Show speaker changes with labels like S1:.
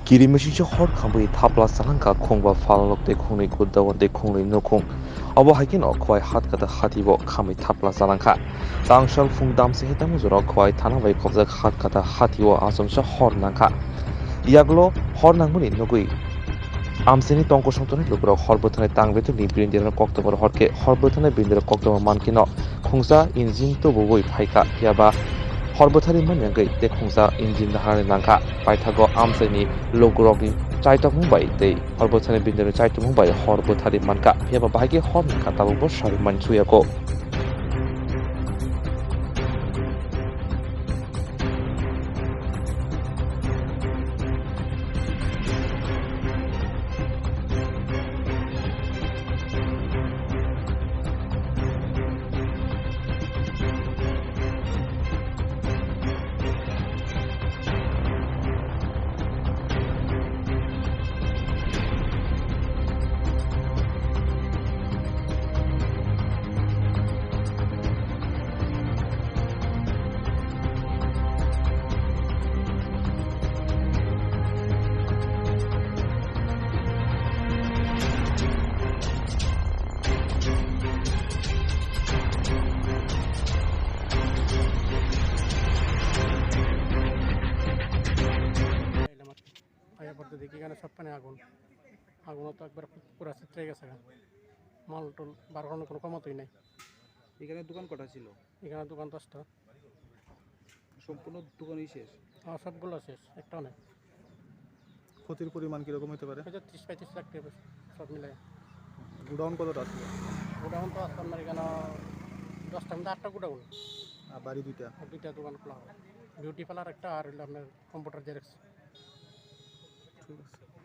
S1: Kirimeshicha Hor Nangwoi Thapla Khungba Phalnok Khungnwi Khungba Nog Abo hakin khwai hat kata hatibo Khamwi Thapla Chakha Tangshal Fungdam se hetamu jora khwai thana bai khobjak hat kata hatibo Achomsa Hor Nangkha Yaglo Hor Nangwoi Nogoi Amseni tongko songtone lubrok horbothane tangbetu ni brindir koktobor horke horbothane brindir koktobor mankino khungsa injin to boboi phaika yaba horbothari manyangai te khungsa injin dahare nangka paithago amseni logrogi chaitomung bai te horbothari brindir chaitomung bai horbothari manka yaba bahagi hor nangka tabubo shari manchuyako
S2: দেখি এখানে সব পানি আগুন আগুনও তো একবার পুরো চিত্রে গেছে মাল টুল বার করানোর কোনো ক্ষমতাই নাই।
S3: এখানে দোকান কটা ছিল?
S2: এখানে দোকান 10টা।
S3: সম্পূর্ণ দোকানই শেষ?
S2: সবগুলো শেষ, একটাও নেই।
S3: ক্ষতির পরিমাণ কীরকম হতে পারে?
S2: 30-35 লাখ টাকা সব মিলে।
S3: গোডাউন কতটা ছিল?
S2: গোডাউন তো আসলে আপনার এখানে 10টার মধ্যে 8টা গোডাউন
S3: আর বাড়ি দুইটা
S2: দোকান খোলা হয়। বিউটি পার্লার একটা আর আপনার কম্পিউটার জেরক্স।
S3: ঠিক আছে।